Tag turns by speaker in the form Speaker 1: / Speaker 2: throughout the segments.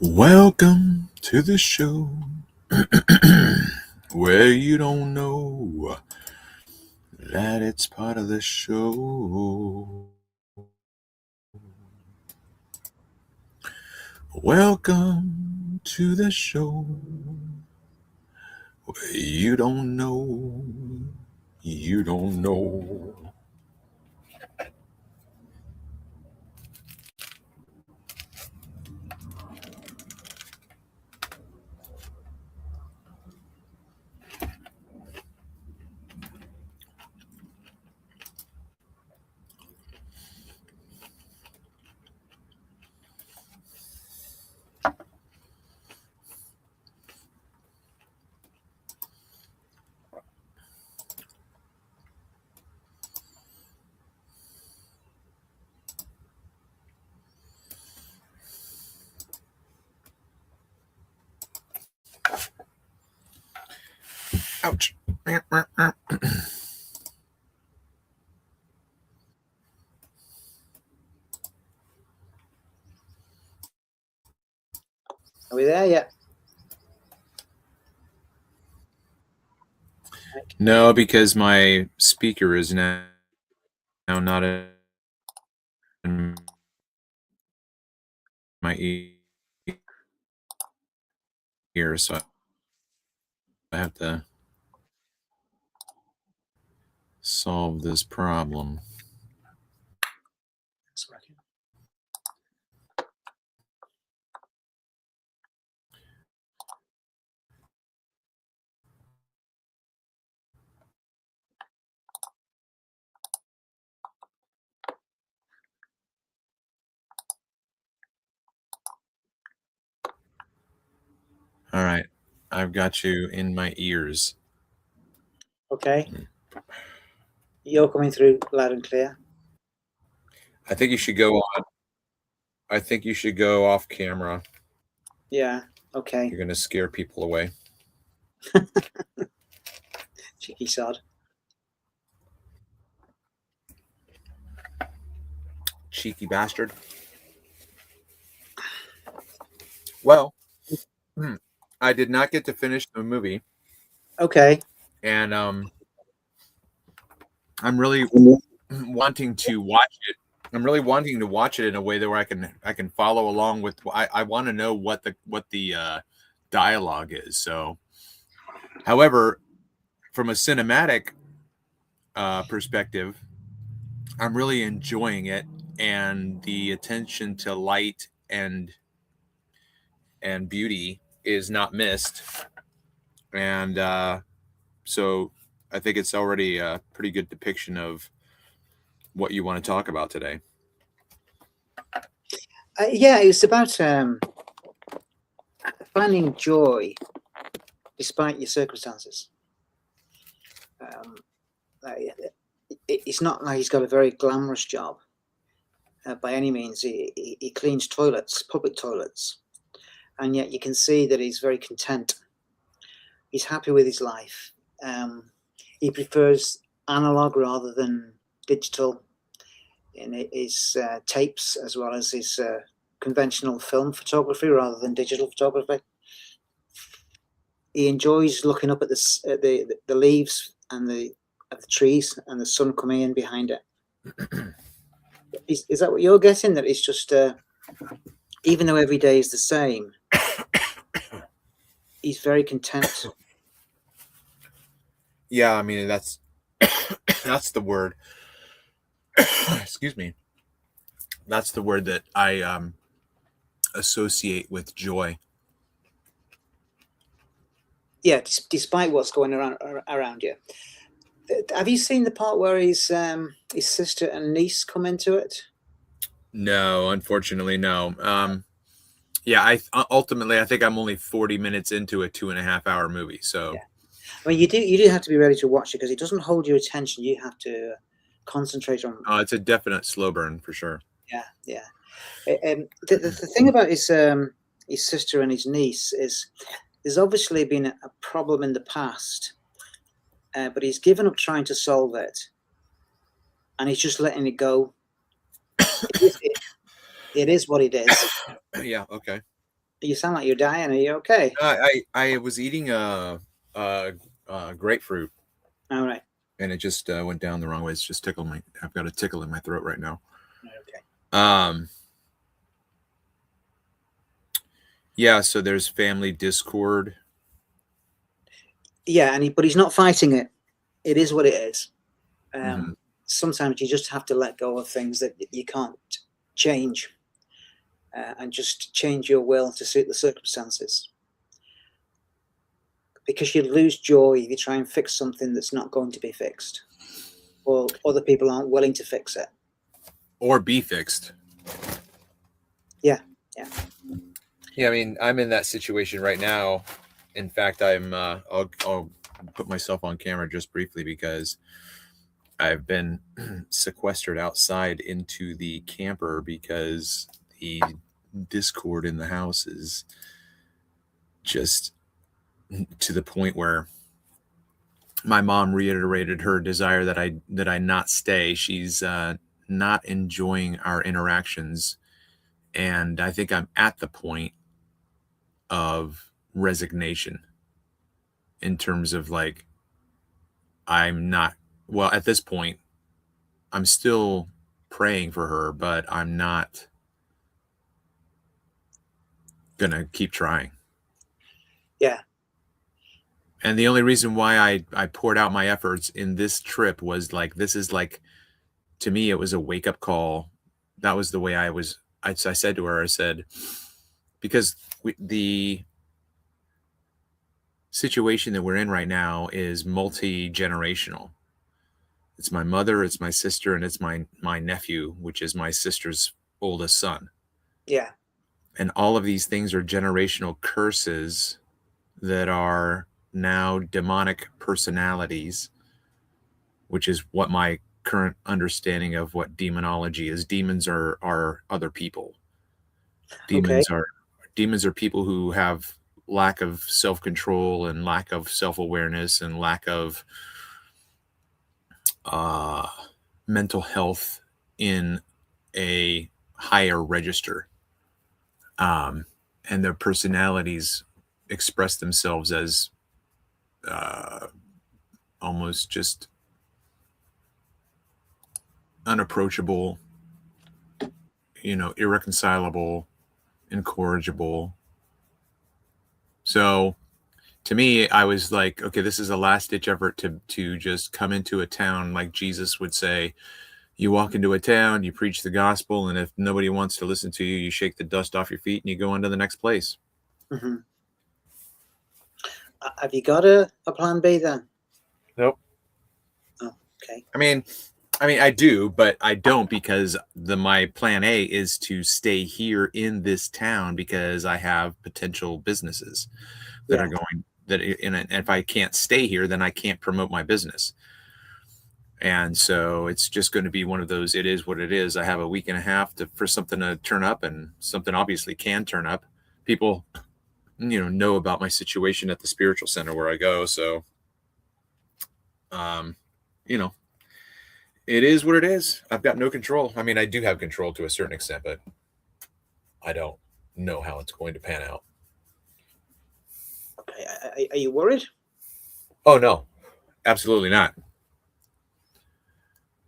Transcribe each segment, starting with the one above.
Speaker 1: Welcome to the show where you don't know that it's part of the show. Welcome to the show where you don't know, you don't know. Ouch.
Speaker 2: Are we there yet?
Speaker 1: No, because my speaker is now not in my ear, so I have to solve this problem.
Speaker 2: It's working.
Speaker 1: All right. I've got you in my ears.
Speaker 2: Okay. You're coming through loud and clear.
Speaker 1: I think you should go on. I think you should go off camera.
Speaker 2: Yeah. Okay.
Speaker 1: You're going to scare people away.
Speaker 2: Cheeky sod.
Speaker 1: Cheeky bastard. Well, I did not get to finish the movie.
Speaker 2: Okay.
Speaker 1: And I'm really wanting to watch it. I'm really wanting to watch it in a way that where I can follow along with. I want to know what the dialogue is. So, however, from a cinematic perspective, I'm really enjoying it, and the attention to light and beauty is not missed. And so I think it's already a pretty good depiction of what you want to talk about today.
Speaker 2: Yeah, it was about finding joy despite your circumstances. It's not like he's got a very glamorous job by any means. He cleans toilets, public toilets, and yet you can see that he's very content. He's happy with his life. He prefers analog rather than digital in his tapes, as well as his conventional film photography rather than digital photography. He enjoys looking up at the leaves and the trees and the sun coming in behind it. Is that what you're getting? That it's just even though every day is the same, he's very content.
Speaker 1: Yeah, I mean that's the word. Excuse me. That's the word that I associate with joy.
Speaker 2: Yeah, despite what's going around you. Have you seen the part where his sister and niece come into it?
Speaker 1: No, unfortunately, no. Yeah, I think I'm only 40 minutes into a 2.5 hour movie. So,
Speaker 2: yeah. I mean, you do have to be ready to watch it because it doesn't hold your attention. You have to concentrate on.
Speaker 1: It's a definite slow burn for sure.
Speaker 2: Yeah, yeah. The thing about his sister and his niece is there's obviously been a problem in the past, but he's given up trying to solve it, and he's just letting it go. It is what it is.
Speaker 1: Yeah. Okay.
Speaker 2: You sound like you're dying. Are you okay?
Speaker 1: I was eating a grapefruit,
Speaker 2: All right.
Speaker 1: and it just went down the wrong way. It's just tickled my. I've got a tickle in my throat right now.
Speaker 2: Okay.
Speaker 1: Yeah. So there's family discord.
Speaker 2: Yeah, but he's not fighting it. It is what it is.
Speaker 1: Mm-hmm.
Speaker 2: Sometimes you just have to let go of things that you can't change, and just change your will to suit the circumstances. Because you lose joy if you try and fix something that's not going to be fixed, or other people aren't willing to fix it.
Speaker 1: Or be fixed.
Speaker 2: Yeah.
Speaker 1: Yeah, I mean, I'm in that situation right now. In fact, I'll put myself on camera just briefly because I've been sequestered outside into the camper because the discord in the house is just to the point where my mom reiterated her desire that I not stay. She's not enjoying our interactions, and I think I'm at the point of resignation in terms of like I'm not well at this point. I'm still praying for her, but I'm not gonna keep trying.
Speaker 2: Yeah.
Speaker 1: And the only reason why I poured out my efforts in this trip was like this is like to me it was a wake up call. That was the way I said to her, I said, because the situation that we're in right now is multi-generational. It's my mother, it's my sister, and it's my nephew, which is my sister's oldest son.
Speaker 2: Yeah.
Speaker 1: And all of these things are generational curses that are now demonic personalities, which is what my current understanding of what demonology is. Demons are other people.
Speaker 2: Okay.
Speaker 1: Demons are people who have lack of self-control and lack of self-awareness and lack of mental health in a higher register. And their personalities express themselves as almost just unapproachable, irreconcilable, incorrigible. So to me, I was like, okay, this is a last ditch effort to just come into a town like Jesus would say. You walk into a town, you preach the gospel, and if nobody wants to listen to you, you shake the dust off your feet and you go on to the next place.
Speaker 2: Mm-hmm. Have you got a plan B then?
Speaker 1: Nope.
Speaker 2: Oh, okay.
Speaker 1: I mean, I do, but I don't because my plan A is to stay here in this town because I have potential businesses that are going that. And if I can't stay here, then I can't promote my business. And so it's just going to be one of those. It is what it is. I have a week and a half for something to turn up, and something obviously can turn up. People, know about my situation at the spiritual center where I go. So, it is what it is. I've got no control. I mean, I do have control to a certain extent, but I don't know how it's going to pan out.
Speaker 2: Okay. Are you worried?
Speaker 1: Oh no, absolutely not.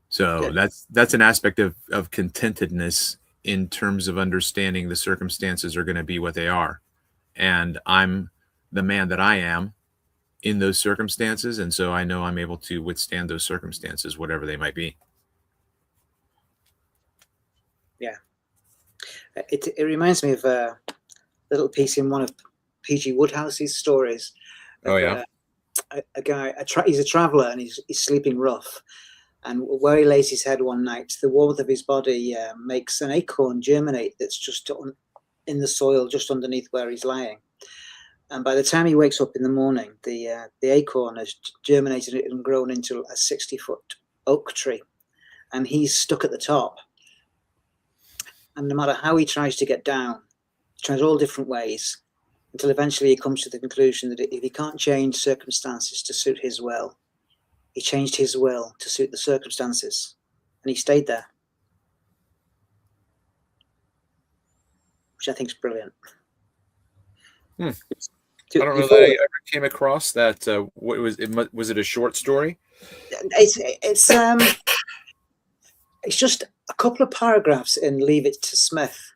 Speaker 1: So
Speaker 2: Good.
Speaker 1: that's an aspect of contentedness in terms of understanding the circumstances are going to be what they are. And I'm the man that I am in those circumstances. And so I know I'm able to withstand those circumstances, whatever they might be.
Speaker 2: Yeah. It reminds me of a little piece in one of P.G. Wodehouse's stories.
Speaker 1: Oh, yeah.
Speaker 2: A guy, he's a traveler and he's sleeping rough. And where he lays his head one night, the warmth of his body makes an acorn germinate that's just in the soil just underneath where he's lying. And by the time he wakes up in the morning, the acorn has germinated and grown into a 60-foot oak tree. And he's stuck at the top. And no matter how he tries to get down, he tries all different ways until eventually he comes to the conclusion that if he can't change circumstances to suit his will, he changed his will to suit the circumstances, and he stayed there, which I think is brilliant.
Speaker 1: Hmm. I don't know that I
Speaker 2: Before
Speaker 1: ever came across that. What was it? Was it a short story?
Speaker 2: it's just a couple of paragraphs in Leave It to Smith,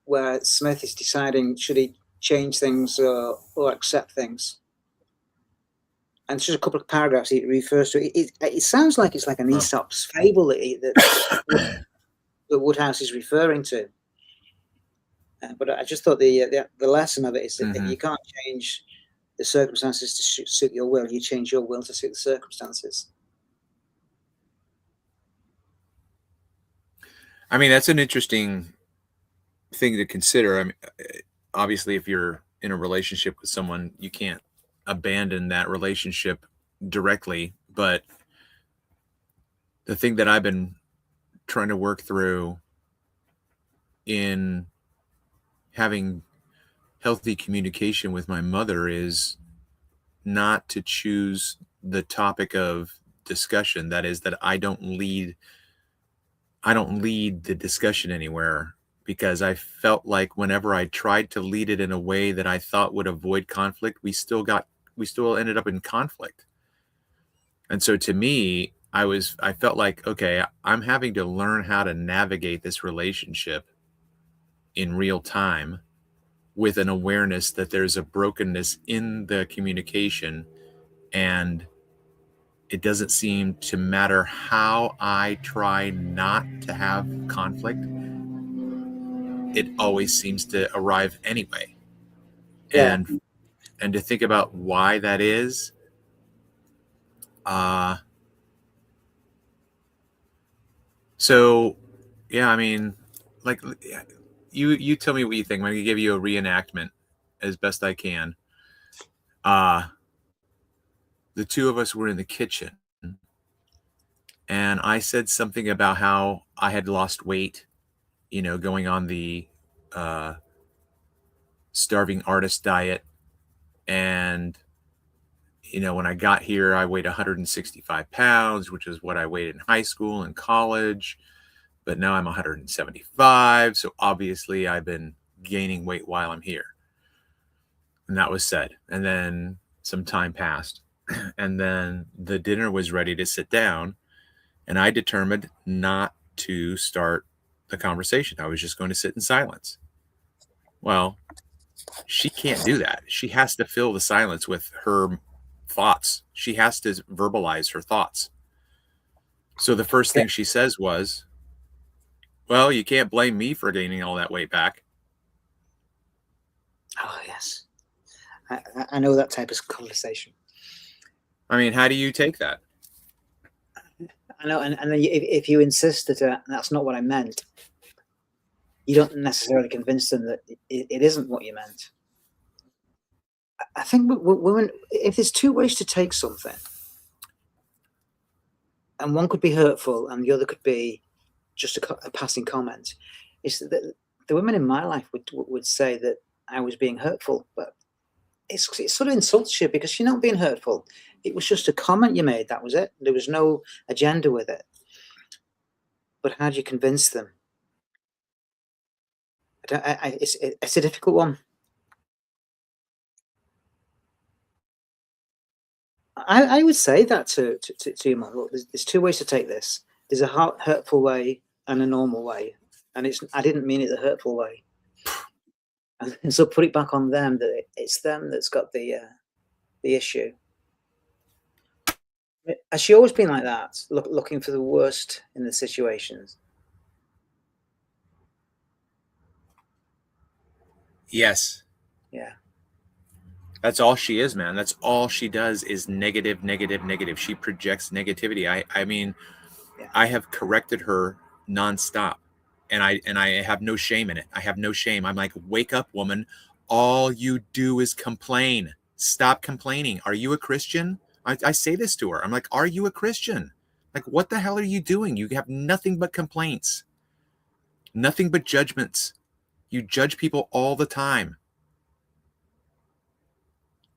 Speaker 2: where Smith is deciding should he change things or accept things. And it's just a couple of paragraphs he refers to. It sounds like it's like an Aesop's fable that Woodhouse is referring to. But I just thought the lesson of it is that you can't change the circumstances to suit your will. You change your will to suit the circumstances.
Speaker 1: I mean, that's an interesting thing to consider. I mean, obviously, if you're in a relationship with someone, you can't abandon that relationship directly. But the thing that I've been trying to work through in having healthy communication with my mother is not to choose the topic of discussion. That is, that I don't lead the discussion anywhere, because I felt like whenever I tried to lead it in a way that I thought would avoid conflict, we still ended up in conflict. And so to me, I felt like, okay, I'm having to learn how to navigate this relationship in real time with an awareness that there's a brokenness in the communication, and it doesn't seem to matter how I try not to have conflict, it always seems to arrive anyway.
Speaker 2: Yeah.
Speaker 1: And to think about why that is, so yeah, I mean, like, you tell me what you think. I'm gonna give you a reenactment as best I can. The two of us were in the kitchen, and I said something about how I had lost weight, going on the uh, starving artist diet. And, when I got here, I weighed 165 pounds, which is what I weighed in high school and college. But now I'm 175. So obviously I've been gaining weight while I'm here. And that was said. And then some time passed. And then the dinner was ready to sit down. And I determined not to start the conversation. I was just going to sit in silence. Well, she can't do that. She has to fill the silence with her thoughts. She has to verbalize her thoughts. So the first thing she says was, well, you can't blame me for gaining all that weight back.
Speaker 2: Oh, yes. I know that type of conversation.
Speaker 1: I mean, how do you take that?
Speaker 2: I know, and then if you insist that that's not what I meant, you don't necessarily convince them that it isn't what you meant. I think women, if there's two ways to take something, and one could be hurtful and the other could be just a passing comment, is that the women in my life would say that I was being hurtful, but it sort of insults you because you're not being hurtful. It was just a comment you made. That was it. There was no agenda with it. But how do you convince them? It's a difficult one. I would say that to your mum. Look, there's two ways to take this. There's a hurtful way and a normal way, and I didn't mean it the hurtful way. And so put it back on them that it's them that's got the issue. Has she always been like that, looking for the worst in the situations?
Speaker 1: Yes.
Speaker 2: Yeah.
Speaker 1: That's all she is, man. That's all she does is negative, negative, negative. She projects negativity. I mean, yeah. I have corrected her nonstop, and I have no shame in it. I have no shame. I'm like, wake up, woman. All you do is complain. Stop complaining. Are you a Christian? I say this to her. I'm like, are you a Christian? Like, what the hell are you doing? You have nothing but complaints, nothing but judgments. You judge people all the time.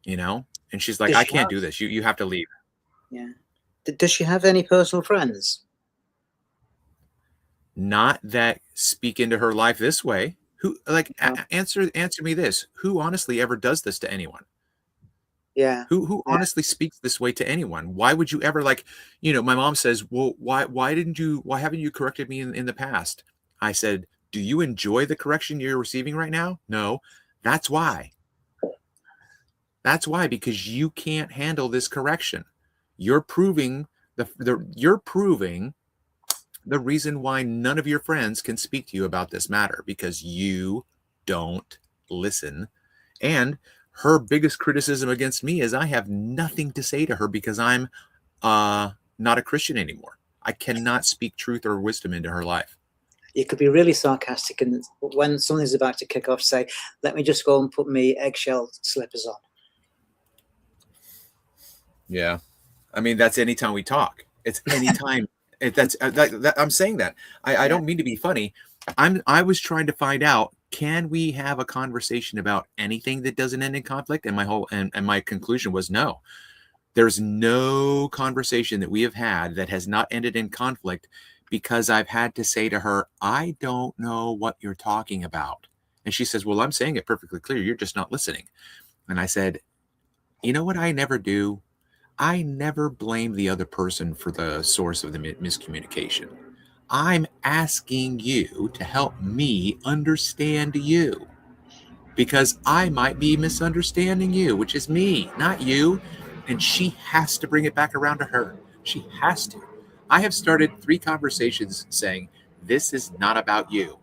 Speaker 1: And she's like, I can't do this. You have to leave.
Speaker 2: Yeah. Does she have any personal friends?
Speaker 1: Not that speak into her life this way. Who, like,
Speaker 2: Oh,
Speaker 1: answer me this. Who honestly ever does this to anyone?
Speaker 2: yeah,
Speaker 1: Who
Speaker 2: yeah.
Speaker 1: honestly speaks this way to anyone? Why would you ever, like, my mom says, well, why haven't you corrected me in the past? I said, do you enjoy the correction you're receiving right now? No. That's why. That's why, because you can't handle this correction. You're proving you're proving the reason why none of your friends can speak to you about this matter, because you don't listen. And her biggest criticism against me is I have nothing to say to her because I'm not a Christian anymore. I cannot speak truth or wisdom into her life.
Speaker 2: You could be really sarcastic, and when something's about to kick off, say, "Let me just go and put me eggshell slippers on."
Speaker 1: Yeah. I mean, that's anytime we talk. It's anytime. I'm saying that. I
Speaker 2: Yeah.
Speaker 1: don't mean to be funny. I was trying to find out, can we have a conversation about anything that doesn't end in conflict? And my conclusion was no. There's no conversation that we have had that has not ended in conflict, because I've had to say to her, I don't know what you're talking about. And she says, well, I'm saying it perfectly clear. You're just not listening. And I said, you know what I never do? I never blame the other person for the source of the miscommunication. I'm asking you to help me understand you, because I might be misunderstanding you, which is me, not you. And she has to bring it back around to her. She has to. I have started 3 conversations saying, this is not about you.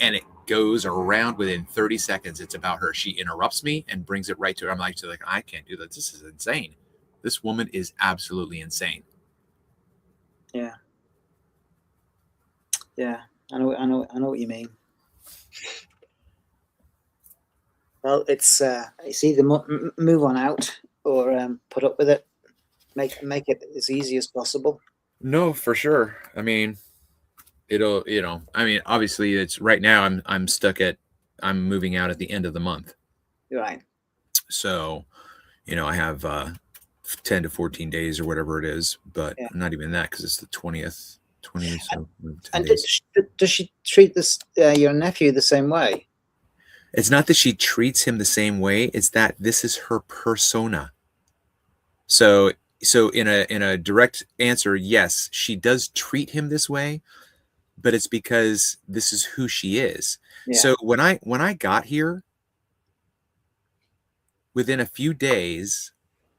Speaker 1: And it goes around within 30 seconds. It's about her. She interrupts me and brings it right to her. I'm like, I can't do that. This is insane. This woman is absolutely insane.
Speaker 2: Yeah. Yeah. I know what you mean. Well, it's either move on out or put up with it. Make it as easy as possible.
Speaker 1: No, for sure. I mean, obviously it's right now I'm moving out at the end of the month.
Speaker 2: Right.
Speaker 1: So, I have 10 to 14 days or whatever it is, but
Speaker 2: Yeah.
Speaker 1: not even that, because it's the 20th. 20, so 10
Speaker 2: And
Speaker 1: days.
Speaker 2: does she treat this your nephew the same way?
Speaker 1: It's not that she treats him the same way, it's that this is her persona. So in a direct answer, yes, she does treat him this way, but it's because this is who she is.
Speaker 2: Yeah.
Speaker 1: So when I got here, within a few days,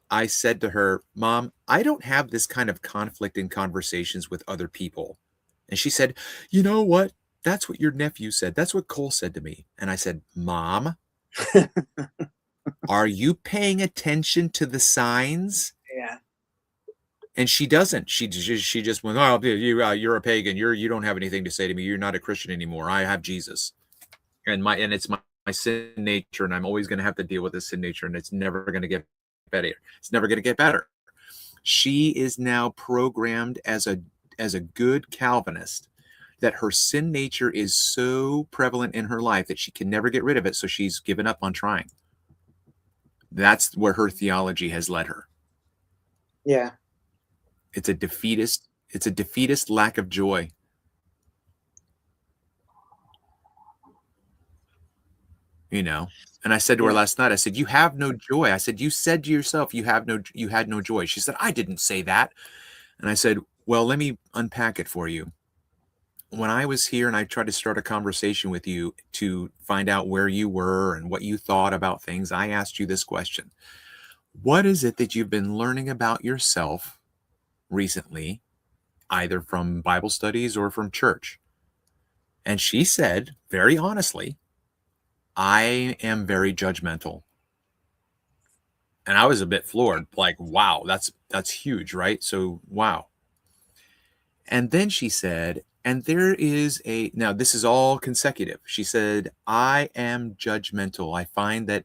Speaker 1: I said to her, Mom, I don't have this kind of conflict in conversations with other people. And she said, you know what? That's what your nephew said. That's what Cole said to me. And I said, Mom, are you paying attention to the signs?
Speaker 2: Yeah.
Speaker 1: And she doesn't. She just went, oh, you're a pagan. You don't have anything to say to me. You're not a Christian anymore. I have Jesus. And it's my sin nature, and I'm always going to have to deal with this sin nature, and it's never going to get better. It's never going to get better. She is now programmed as a good Calvinist, that her sin nature is so prevalent in her life that she can never get rid of it, so she's given up on trying. That's where her theology has led her.
Speaker 2: Yeah.
Speaker 1: It's a defeatist lack of joy. And I said to her last night, I said, you have no joy. I said, you said to yourself, you had no joy. She said, I didn't say that. And I said, well, let me unpack it for you. When I was here and I tried to start a conversation with you to find out where you were and what you thought about things, I asked you this question. What is it that you've been learning about yourself recently, either from Bible studies or from church? And she said, very honestly, I am very judgmental. And I was a bit floored, like, wow, that's huge, right? So, wow. And then she said, and now this is all consecutive. She said, I am judgmental. I find that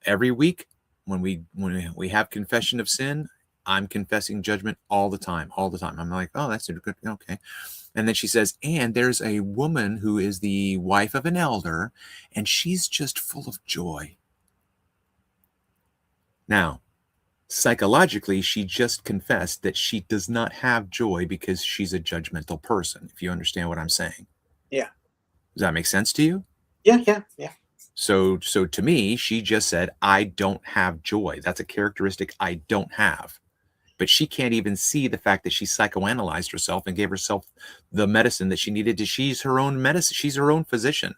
Speaker 1: every week when we have confession of sin, I'm confessing judgment all the time. I'm like, oh, that's good. Okay. And then she says, and there's a woman who is the wife of an elder, and she's just full of joy. Now, psychologically, she just confessed that she does not have joy because she's a judgmental person, if you understand what I'm saying.
Speaker 2: Yeah.
Speaker 1: Does that make sense to you?
Speaker 2: Yeah.
Speaker 1: So to me, she just said, I don't have joy. That's a characteristic I don't have. But she can't even see the fact that she psychoanalyzed herself and gave herself the medicine that she needed to. She's her own medicine. She's her own physician.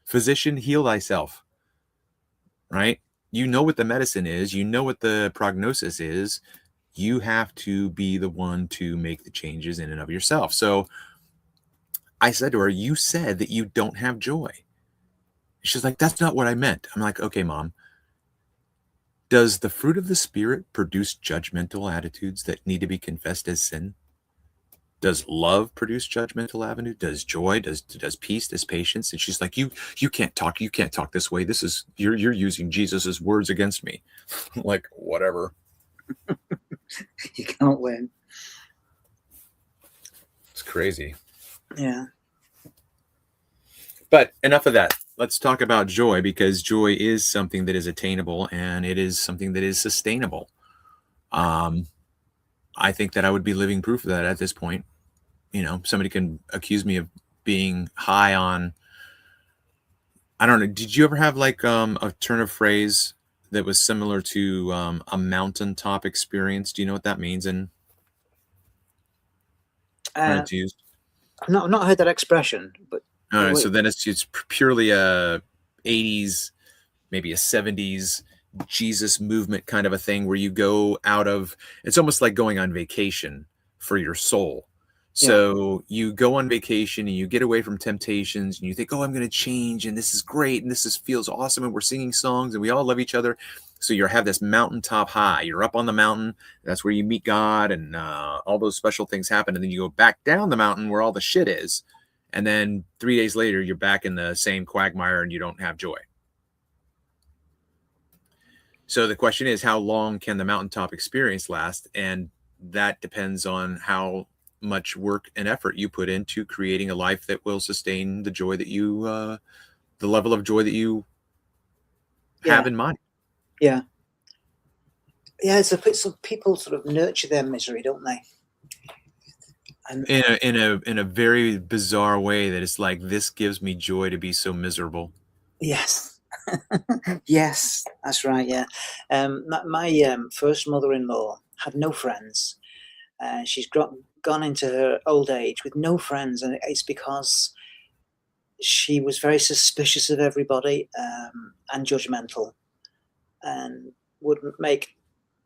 Speaker 1: Physician, heal thyself, right? You know what the medicine is. You know what the prognosis is. You have to be the one to make the changes in and of yourself. So I said to her, you said that you don't have joy. She's like, that's not what I meant. I'm like, okay, mom, does the fruit of the spirit produce judgmental attitudes that need to be confessed as sin? Does love produce judgmental avenue? Does joy? Does peace? Does patience? And she's like, you can't talk. You can't talk this way. This is you're using Jesus's words against me. Like, whatever.
Speaker 2: You can't win.
Speaker 1: It's crazy.
Speaker 2: Yeah.
Speaker 1: But enough of that. Let's talk about joy, because joy is something that is attainable and it is something that is sustainable. I think that I would be living proof of that at this point. You know, somebody can accuse me of being high on, I don't know. Did you ever have like a turn of phrase that was similar to a mountaintop experience? Do you know what that means? And when it's used?
Speaker 2: I've not heard that expression, but
Speaker 1: All right, so then it's purely a 80s, maybe a 70s Jesus movement kind of a thing where you go out of, it's almost like going on vacation for your soul. So you go on vacation and you get away from temptations and you think, oh, I'm going to change and this is great and feels awesome and we're singing songs and we all love each other. So you have this mountaintop high. You're up on the mountain. That's where you meet God and all those special things happen. And then you go back down the mountain where all the shit is. And then 3 days later, you're back in the same quagmire and you don't have joy. So the question is, how long can the mountaintop experience last? And that depends on how much work and effort you put into creating a life that will sustain the joy that you, the level of joy that you have in mind.
Speaker 2: Yeah. So people sort of nurture their misery, don't they? And
Speaker 1: in a very bizarre way that it's like, this gives me joy to be so miserable.
Speaker 2: Yes. Yes, that's right. Yeah. My first mother-in-law had no friends. She's gone into her old age with no friends, and it's because she was very suspicious of everybody and judgmental, and would make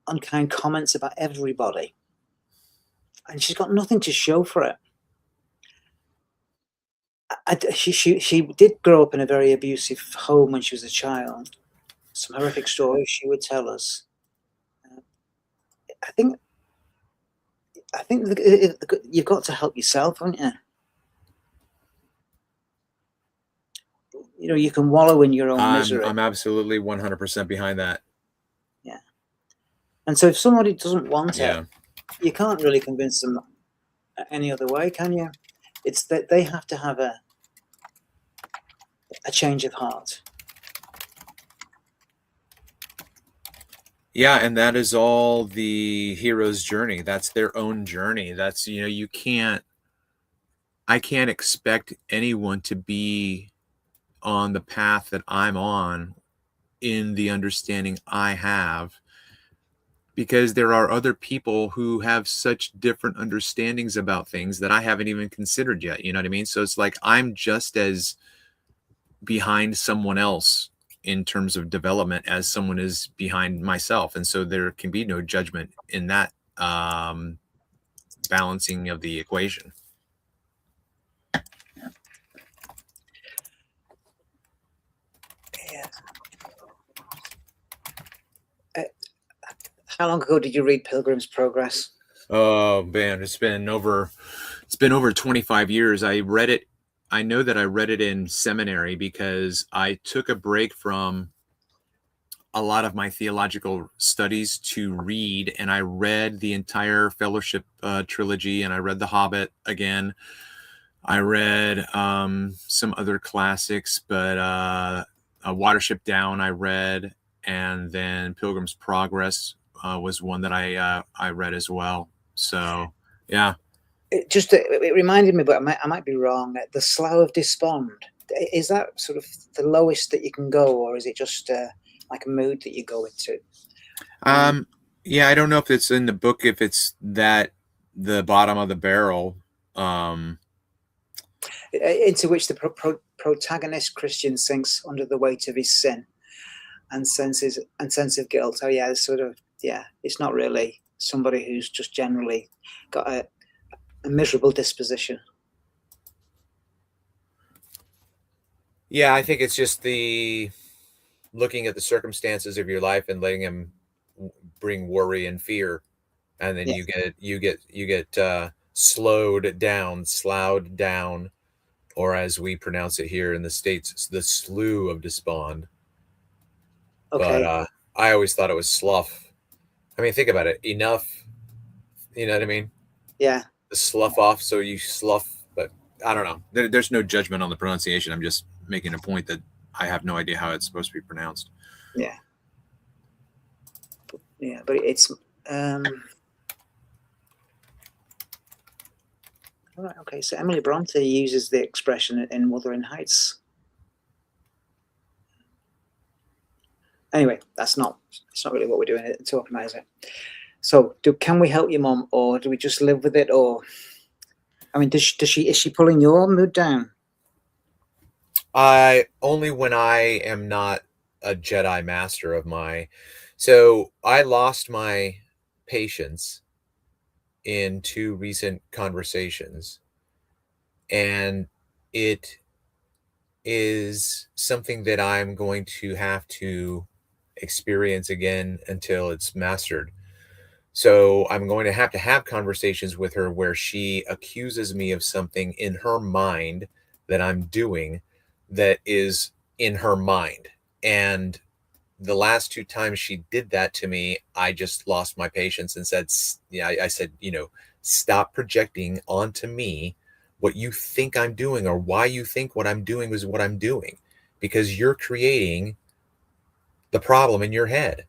Speaker 2: unkind comments about everybody. And she's got nothing to show for it. She did grow up in a very abusive home when she was a child. Some horrific stories she would tell us. I think you've got to help yourself, haven't you? You know, you can wallow in your own misery.
Speaker 1: I'm absolutely 100% behind that.
Speaker 2: Yeah. And so if somebody doesn't want it, you can't really convince them any other way, can you? It's that they have to have a change of heart.
Speaker 1: Yeah, and that is all the hero's journey. That's their own journey. That's, you know, I can't expect anyone to be on the path that I'm on in the understanding I have, because there are other people who have such different understandings about things that I haven't even considered yet. You know what I mean? So it's like, I'm just as behind someone else in terms of development as someone is behind myself. And so there can be no judgment in that balancing of the equation.
Speaker 2: Yeah. How long ago did you read Pilgrim's Progress?
Speaker 1: Oh man, it's been over 25 years. I read it. I know that I read it in seminary because I took a break from a lot of my theological studies to read, and I read the entire Fellowship trilogy, and I read The Hobbit again. I read some other classics, but Watership Down I read, and then Pilgrim's Progress was one that I read as well. So yeah.
Speaker 2: It reminded me, but I might be wrong. The Slough of Despond. is that sort of the lowest that you can go, or is it just like a mood that you go into?
Speaker 1: Yeah, I don't know if it's in the book, if it's that the bottom of the barrel. Um,
Speaker 2: Into which the protagonist Christian sinks under the weight of his sin and sense of guilt. Oh yeah, it's sort of, yeah, it's not really somebody who's just generally got a miserable disposition.
Speaker 1: yeah, I think it's just the looking at the circumstances of your life and letting them bring worry and fear, and then
Speaker 2: Yeah.
Speaker 1: you get slowed down, sloughed down, or as we pronounce it here in the States, it's the slough of despond. But
Speaker 2: Okay.
Speaker 1: I always thought it was slough. I mean, think about it. Enough, you know what I mean?
Speaker 2: Yeah.
Speaker 1: The slough off, so you slough. But I don't know. There's no judgment on the pronunciation. I'm just making a point that I have no idea how it's supposed to be pronounced.
Speaker 2: Yeah. Yeah, but it's all right. Okay, so Emily Bronte uses the expression in Wuthering Heights. Anyway, it's not really what we're doing talking about, is it? So, can we help your mom, or do we just live with it? Or, I mean, is she pulling your mood down?
Speaker 1: I only when I am not a Jedi master of my. So I lost my patience in 2 recent conversations, and it is something that I'm going to have to experience again until it's mastered. So I'm going to have conversations with her where she accuses me of something in her mind that I'm doing that is in her mind. And the last 2 times she did that to me, I just lost my patience and said, yeah, I said, stop projecting onto me what you think I'm doing or why you think what I'm doing is what I'm doing, because you're creating the problem in your head.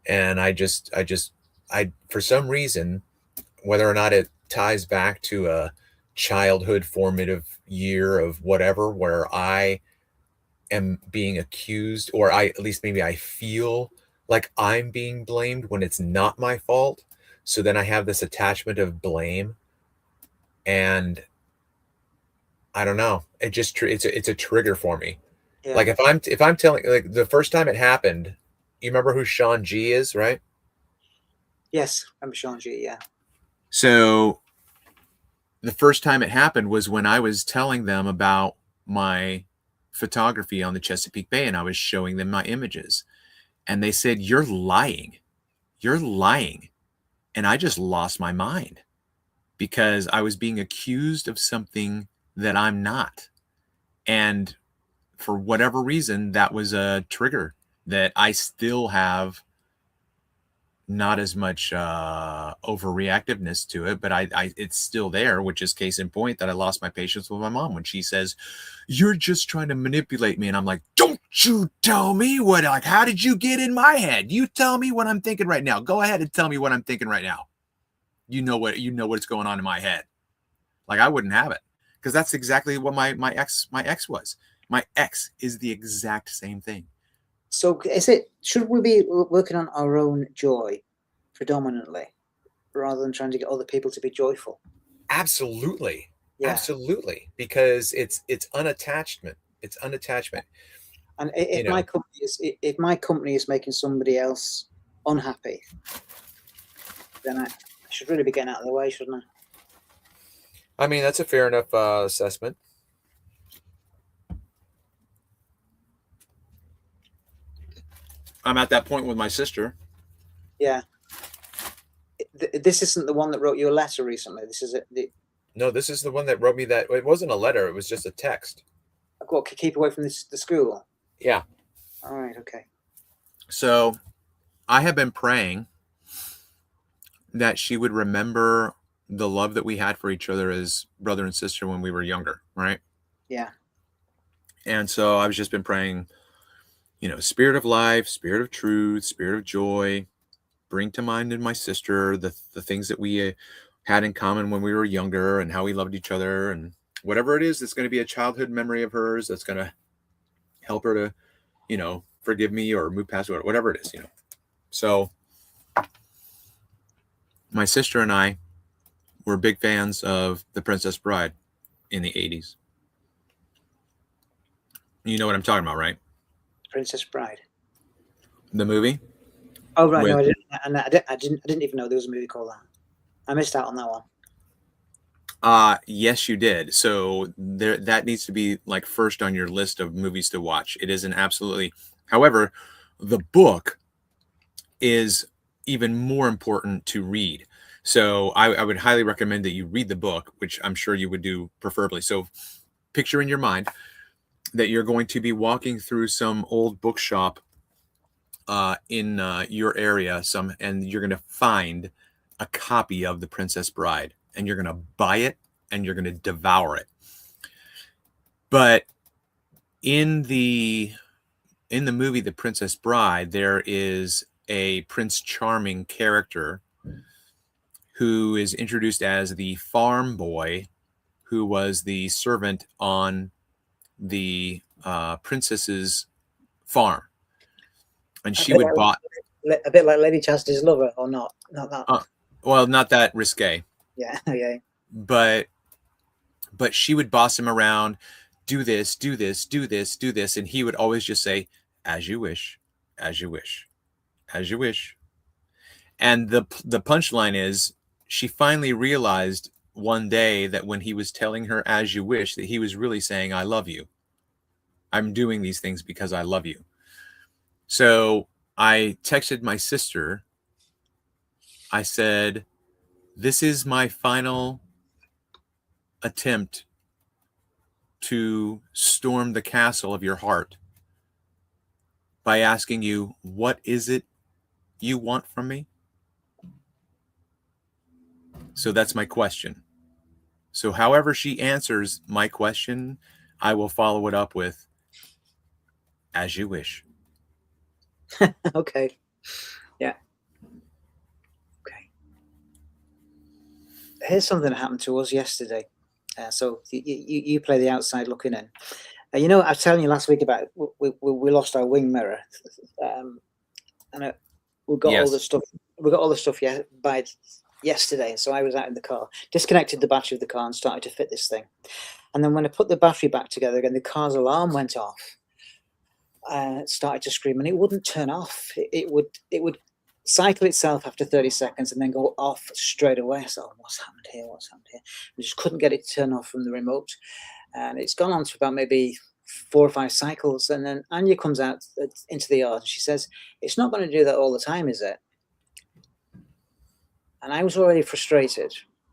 Speaker 1: And I, for some reason, whether or not it ties back to a childhood formative year of whatever, where I am being accused, or I, at least maybe I feel like I'm being blamed when it's not my fault. So then I have this attachment of blame, and I don't know. It just it's a trigger for me.
Speaker 2: Yeah.
Speaker 1: Like if I'm telling, like, the first time it happened, you remember who Sean G is, right?
Speaker 2: Yes, I'm Sean G. Yeah.
Speaker 1: So the first time it happened was when I was telling them about my photography on the Chesapeake Bay, and I was showing them my images, and they said, "You're lying. You're lying." And I just lost my mind because I was being accused of something that I'm not. And for whatever reason, that was a trigger that I still have not as much overreactiveness to it, but I it's still there, which is case in point that I lost my patience with my mom when she says, "You're just trying to manipulate me." And I'm like, "Don't you tell me what, like, how did you get in my head? You tell me what I'm thinking right now. Go ahead and tell me what I'm thinking right now. You know what's going on in my head." Like, I wouldn't have it, because that's exactly what my ex was. My ex is the exact same thing.
Speaker 2: So, should we be working on our own joy predominantly, rather than trying to get other people to be joyful?
Speaker 1: Absolutely.
Speaker 2: Yeah.
Speaker 1: Absolutely. Because it's unattachment. It's unattachment.
Speaker 2: And if my company is making somebody else unhappy, then I should really be getting out of the way, shouldn't I?
Speaker 1: I mean, that's a fair enough assessment. I'm at that point with my sister.
Speaker 2: Yeah. This isn't the one that wrote you a letter recently. This is it.
Speaker 1: No, this is the one that wrote me that. It wasn't a letter. It was just a text.
Speaker 2: What, keep away from the school?
Speaker 1: Yeah.
Speaker 2: All right. Okay.
Speaker 1: So I have been praying that she would remember the love that we had for each other as brother and sister when we were younger, right?
Speaker 2: Yeah.
Speaker 1: And so I've just been praying, spirit of life, spirit of truth, spirit of joy, bring to mind in my sister the things that we had in common when we were younger and how we loved each other. And whatever it is that's going to be a childhood memory of hers that's going to help her to, forgive me or move past whatever it is, So my sister and I were big fans of The Princess Bride in the 80s. You know what I'm talking about, right?
Speaker 2: Princess Bride.
Speaker 1: The movie?
Speaker 2: Oh right, no, I didn't. And I didn't even know there was a movie called that. I missed out on that one.
Speaker 1: Yes, you did. So that needs to be like first on your list of movies to watch. It is an absolutely. However, the book is even more important to read. So I would highly recommend that you read the book, which I'm sure you would do preferably. So picture in your mind that you're going to be walking through some old bookshop in your area, and you're going to find a copy of The Princess Bride, and you're going to buy it and you're going to devour it. But in the movie The Princess Bride, there is a Prince Charming character who is introduced as the farm boy who was the servant on the princess's farm. And she would buy
Speaker 2: a bit like Lady Chastity's lover, or not that.
Speaker 1: Well, not that risque.
Speaker 2: Yeah, yeah.
Speaker 1: But she would boss him around, do this, do this, do this, do this, and he would always just say, "As you wish, as you wish, as you wish." And the punchline is, she finally realized one day that when he was telling her "as you wish," that he was really saying, "I love you. I'm doing these things because I love you." So I texted my sister. I said, "This is my final attempt to storm the castle of your heart by asking you, what is it you want from me?" So that's my question. So however she answers my question, I will follow it up with, "As you wish."
Speaker 2: Okay. Yeah. Okay. Here's something that happened to us yesterday. So you play the outside looking in. I was telling you last week about we lost our wing mirror, and we got all the stuff. We got all the stuff by yesterday. So I was out in the car, disconnected the battery of the car, and started to fit this thing. And then when I put the battery back together again, the car's alarm went off. It started to scream, and it wouldn't turn off. It would cycle itself after 30 seconds and then go off straight away. So what's happened here? What's happened here? I just couldn't get it to turn off from the remote. And it's gone on for about maybe 4 or 5 cycles. And then Anya comes out into the yard and she says, "It's not going to do that all the time, is it?" And I was already frustrated.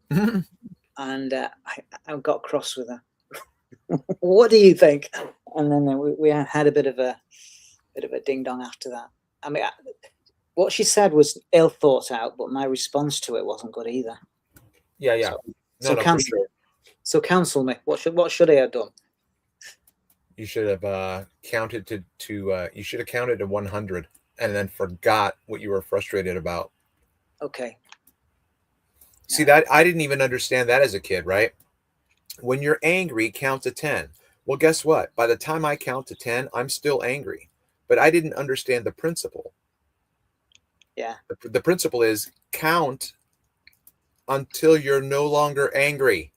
Speaker 2: And I got cross with her. What do you think? And then we had a bit of a ding dong after that. I mean, what she said was ill thought out, but my response to it wasn't good either.
Speaker 1: Yeah.
Speaker 2: So counsel me. What should I have done?
Speaker 1: You should have counted to you should have counted to 100 and then forgot what you were frustrated about.
Speaker 2: Okay.
Speaker 1: See, that I didn't even understand that as a kid, right? When you're angry, count to 10. Well, guess what? By the time I count to 10, I'm still angry. But I didn't understand the principle.
Speaker 2: Yeah.
Speaker 1: The principle is count until you're no longer angry.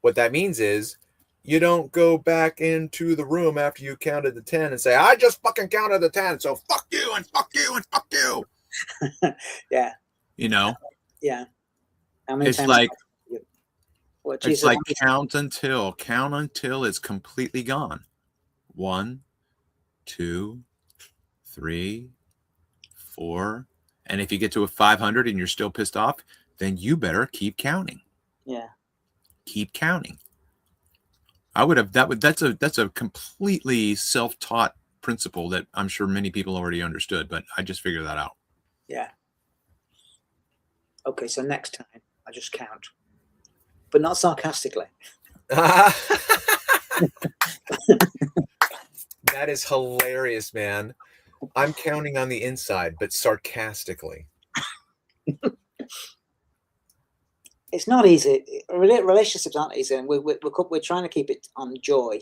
Speaker 1: What that means is you don't go back into the room after you counted to 10 and say, "I just fucking counted to 10, so fuck you and fuck you and fuck you."
Speaker 2: Yeah. Yeah. How many
Speaker 1: it's
Speaker 2: times
Speaker 1: like
Speaker 2: it's
Speaker 1: like count until it's completely gone. 1, 2, 3, 4. And if you get to a 500 and you're still pissed off, then you better keep counting.
Speaker 2: Yeah.
Speaker 1: Keep counting. That's a completely self-taught principle that I'm sure many people already understood, but I just figured that out.
Speaker 2: Yeah. Okay, so next time I just count, but not sarcastically.
Speaker 1: That is hilarious, man. I'm counting on the inside, but sarcastically.
Speaker 2: it's not easy. Relationships aren't easy, and we're trying to keep it on joy.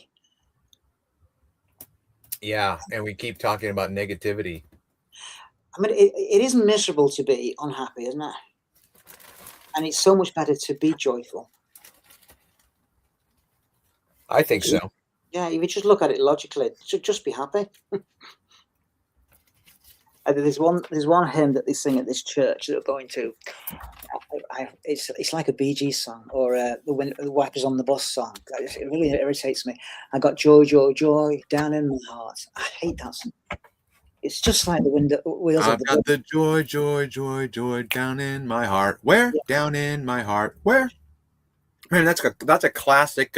Speaker 1: Yeah, and we keep talking about negativity.
Speaker 2: I mean, it is miserable to be unhappy, isn't it? And it's so much better to be joyful.
Speaker 1: I think so.
Speaker 2: Yeah, if you just look at it logically, just be happy. There's one hymn that they sing at this church that we're going to. It's like a Bee Gees song or the Wipers on the Bus song. It really irritates me. I got joy, joy, joy down in my heart. I hate that song. It's just like the wheels
Speaker 1: I've
Speaker 2: of the
Speaker 1: got
Speaker 2: bus.
Speaker 1: the joy, joy, joy, joy down in my heart. Where?
Speaker 2: Yeah.
Speaker 1: Down in my heart. Where? Man, that's a classic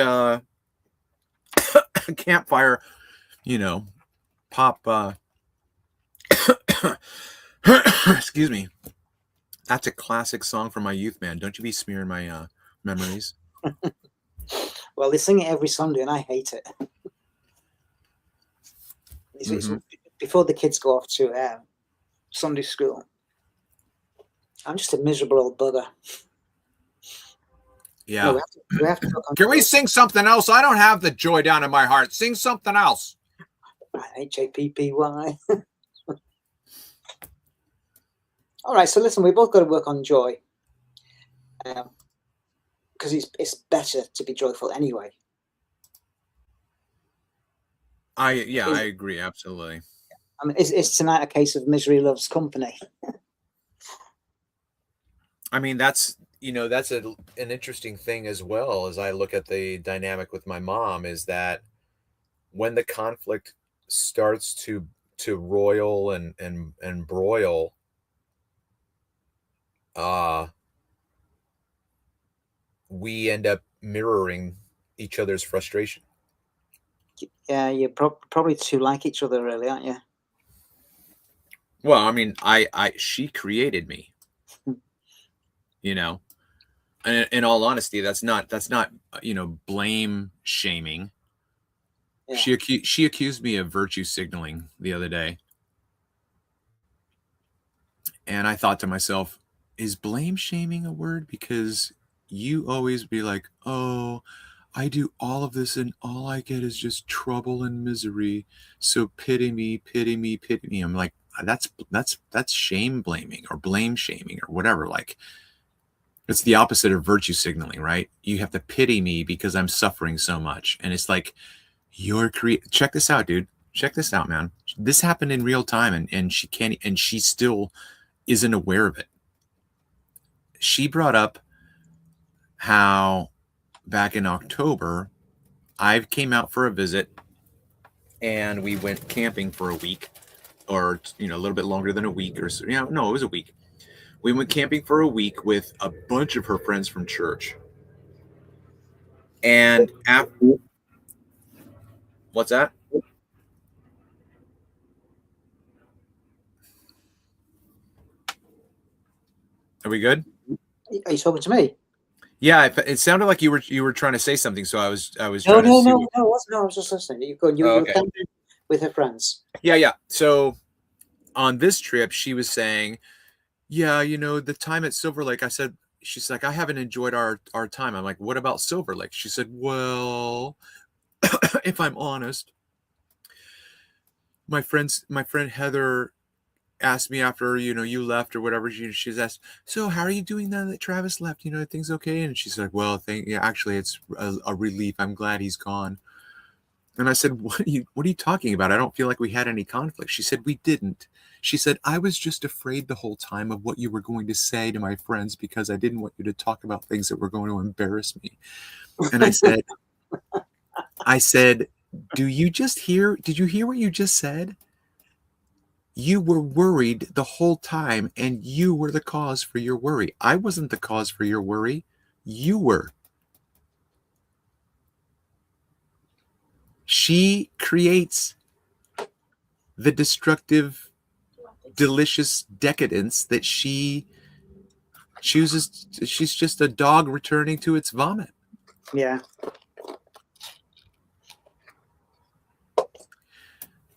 Speaker 1: campfire, pop. Excuse me. That's a classic song from my youth, man. Don't you be smearing my memories.
Speaker 2: Well, they sing it every Sunday, and I hate it. It's before the kids go off to Sunday school. I'm just a miserable old bugger.
Speaker 1: Yeah.
Speaker 2: No, we have to
Speaker 1: Can we sing something else? I don't have the joy down in my heart. Sing something else.
Speaker 2: HAPPY. All right, so listen, we both got to work on joy, because it's better to be joyful anyway.
Speaker 1: I agree, absolutely.
Speaker 2: I mean, is tonight a case of misery loves company?
Speaker 1: I mean, that's an interesting thing as well. As I look at the dynamic with my mom, is that when the conflict starts to roil and broil, we end up mirroring each other's frustration.
Speaker 2: Yeah, you're probably too like each other, really, aren't you?
Speaker 1: Well, I mean, she created me, and in all honesty, that's not blame shaming. Yeah. She accused me of virtue signaling the other day, and I thought to myself, is blame shaming a word? Because you always be like, oh, I do all of this and all I get is just trouble and misery. So pity me, pity me, pity me. I'm like, that's shame blaming or blame shaming or whatever. Like, it's the opposite of virtue signaling, right? You have to pity me because I'm suffering so much. And it's like, check this out, dude. Check this out, man. This happened in real time, and she still isn't aware of it. She brought up how back in October, I came out for a visit and we went camping for a week, or a little bit longer than a week, or so. No, it was a week. We went camping for a week with a bunch of her friends from church. And what's that? Are we good?
Speaker 2: Are you talking to me?
Speaker 1: Yeah, it sounded like you were trying to say something, so I was
Speaker 2: No,
Speaker 1: trying to see.
Speaker 2: No, I was just listening. You were camping with her friends.
Speaker 1: Yeah. So on this trip, she was saying, yeah, the time at Silver Lake, she's like, I haven't enjoyed our time. I'm like, what about Silver Lake? She said, well, if I'm honest, my friend Heather asked me after, you left or whatever. She's asked, so how are you doing now that Travis left? Things okay? And she's like, well, actually it's a relief. I'm glad he's gone. And I said, what are you talking about? I don't feel like we had any conflict. She said, we didn't. She said, I was just afraid the whole time of what you were going to say to my friends because I didn't want you to talk about things that were going to embarrass me. And I said, did you hear what you just said? You were worried the whole time and you were the cause for your worry. I wasn't the cause for your worry. You were. She creates the destructive, delicious decadence that she chooses. She's just a dog returning to its vomit.
Speaker 2: Yeah.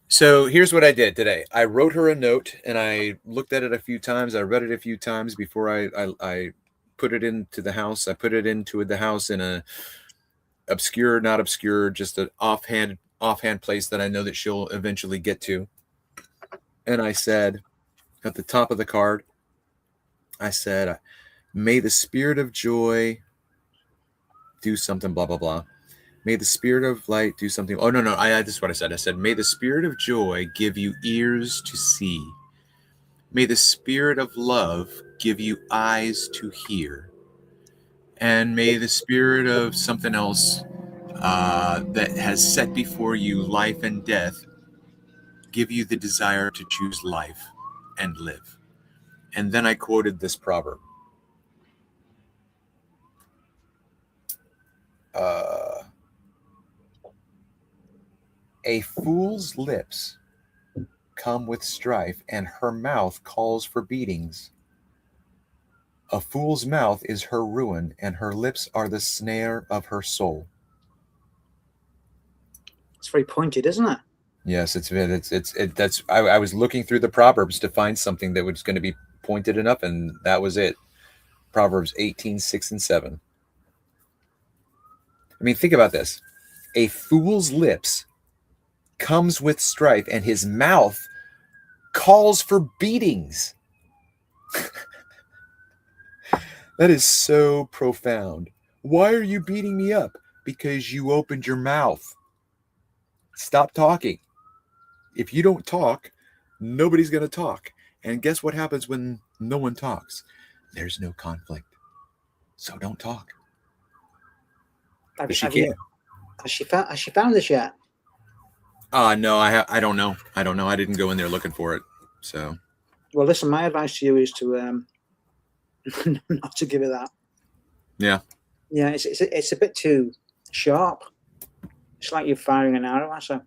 Speaker 1: So here's what I did today. I wrote her a note and I looked at it a few times. I read it a few times before I put it into the house. I put it into the house in a obscure, not obscure, just an offhand place that I know that she'll eventually get to. And I said at the top of the card, I said, may the spirit of joy do something, blah, blah, blah. May the spirit of light do something. Oh, no. This is what I said. I said, may the spirit of joy give you ears to see. May the spirit of love give you eyes to hear. And may the spirit of something else that has set before you life and death give you the desire to choose life and live. And then I quoted this proverb. A fool's lips come with strife, and her mouth calls for beatings. A fool's mouth is her ruin, and her lips are the snare of her soul.
Speaker 2: It's very pointed, isn't it?
Speaker 1: Yes, that's. I was looking through the Proverbs to find something that was going to be pointed enough, and that was it. Proverbs 18:6 and 7. I mean, think about this. A fool's lips comes with strife, and his mouth calls for beatings. That is so profound. Why are you beating me up? Because you opened your mouth. Stop talking. If you don't talk, nobody's going to talk. And guess what happens when no one talks? There's no conflict. So don't talk.
Speaker 2: Has she found this yet?
Speaker 1: No, I don't know. I didn't go in there looking for it. So.
Speaker 2: Well, listen, my advice to you is to not to give it that.
Speaker 1: Yeah.
Speaker 2: Yeah, it's a bit too sharp. It's like you're firing an arrow at her.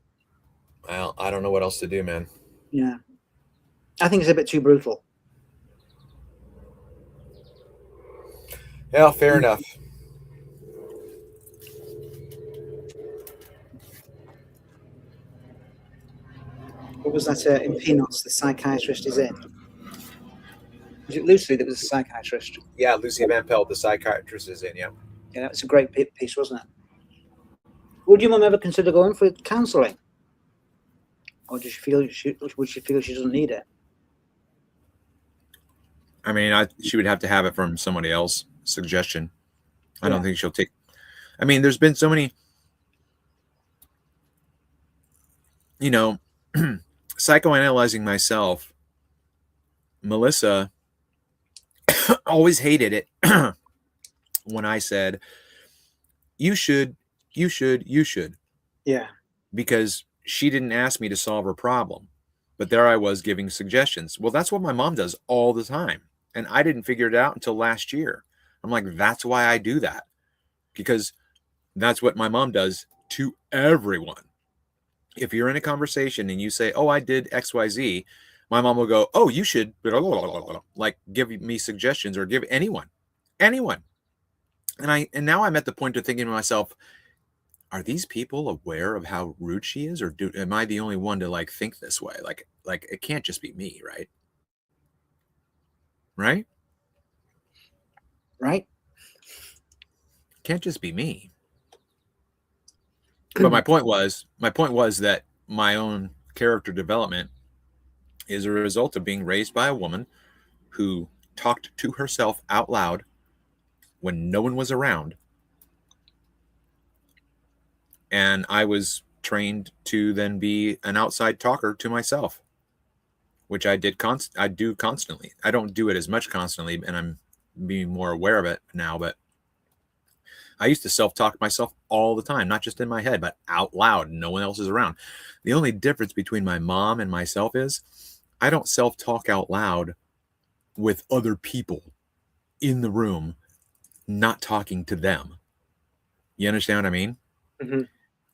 Speaker 1: Well, I don't know what else to do, man.
Speaker 2: Yeah. I think it's a bit too brutal.
Speaker 1: Yeah, fair enough.
Speaker 2: What was that in Peanuts, the psychiatrist is in? Was it Lucy that was a psychiatrist?
Speaker 1: Yeah, Lucy Van Pelt, the psychiatrist, is in, yeah.
Speaker 2: Yeah, that was a great piece, wasn't it? Would your mum ever consider going for counselling? Or does she feel she doesn't need it?
Speaker 1: I mean, she would have to have it from somebody else, suggestion. I don't think she'll take. I mean, there's been so many, psychoanalyzing myself. Melissa always hated it when I said, you should.
Speaker 2: Yeah.
Speaker 1: Because she didn't ask me to solve her problem. But there I was giving suggestions. Well, that's what my mom does all the time. And I didn't figure it out until last year. I'm like, that's why I do that. Because that's what my mom does to everyone. If you're in a conversation and you say, oh, I did XYZ, my mom will go, oh, you should, like, give me suggestions, or give anyone. And now I'm at the point of thinking to myself, are these people aware of how rude she is, or am I the only one to like think this way? Like it can't just be me, right? Right? Can't just be me. But my point was that my own character development is a result of being raised by a woman who talked to herself out loud when no one was around. And I was trained to then be an outside talker to myself, which I do constantly. I don't do it as much constantly, and I'm being more aware of it now, but I used to self-talk myself all the time, not just in my head, but out loud. No one else is around. The only difference between my mom and myself is I don't self-talk out loud with other people in the room, not talking to them. You understand what I mean?
Speaker 2: Mm-hmm.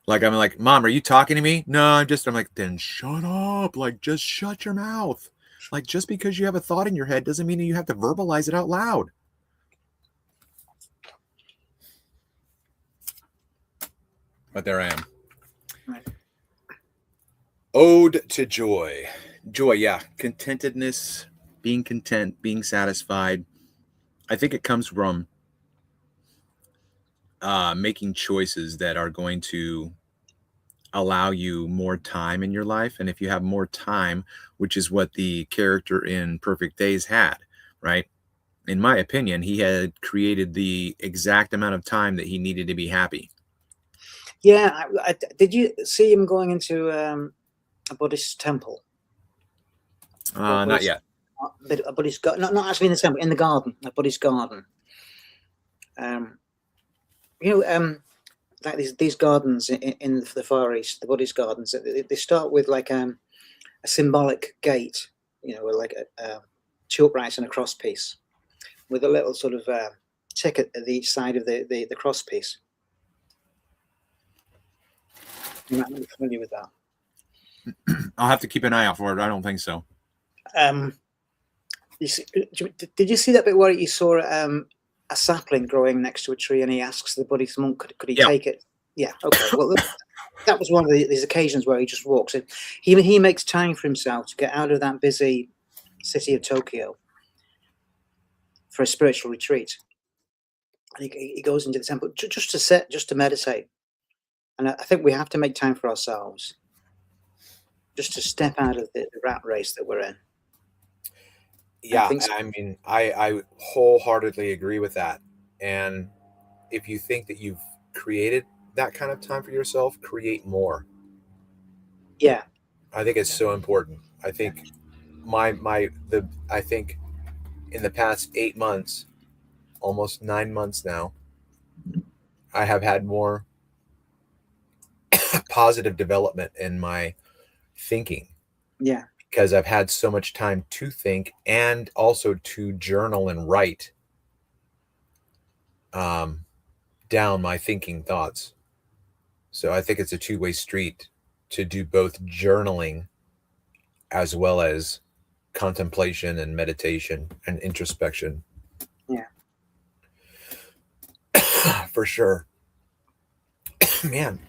Speaker 1: Like, I'm like, Mom, are you talking to me? No, I'm like, then shut up. Like, just shut your mouth. Like, just because you have a thought in your head doesn't mean that you have to verbalize it out loud. But there I am.
Speaker 2: Right.
Speaker 1: Ode to joy. Joy, yeah. Contentedness, being content, being satisfied. I think it comes from making choices that are going to allow you more time in your life. And if you have more time, which is what the character in Perfect Days had, right? In my opinion, he had created the exact amount of time that he needed to be happy.
Speaker 2: Yeah, did you see him going into a Buddhist temple?
Speaker 1: Not yet.
Speaker 2: A Buddhist garden, not actually in the temple, in the garden, a Buddhist garden. Like these gardens in the Far East, the Buddhist gardens, they start with like a symbolic gate, with like two uprights and a cross piece, with a little sort of ticket at each side of the cross piece. You might be familiar with that.
Speaker 1: I'll have to keep an eye out for it. I don't think so.
Speaker 2: Did you see that bit where you saw a sapling growing next to a tree, and he asks the Buddhist monk, could he take it? Yeah. Okay. Well, that was one of these occasions where he just walks in. He makes time for himself to get out of that busy city of Tokyo for a spiritual retreat, and he goes into the temple just to sit, just to meditate. And I think we have to make time for ourselves, just to step out of the rat race that we're in.
Speaker 1: Yeah, I mean, I wholeheartedly agree with that. And if you think that you've created that kind of time for yourself, create more.
Speaker 2: Yeah.
Speaker 1: I think it's so important. I think I think in the past 8 months, almost 9 months now, I have had more positive development in my thinking.
Speaker 2: Yeah.
Speaker 1: Because I've had so much time to think and also to journal and write down my thinking thoughts. So I think it's a two-way street to do both journaling as well as contemplation and meditation and introspection.
Speaker 2: Yeah.
Speaker 1: For sure. Man,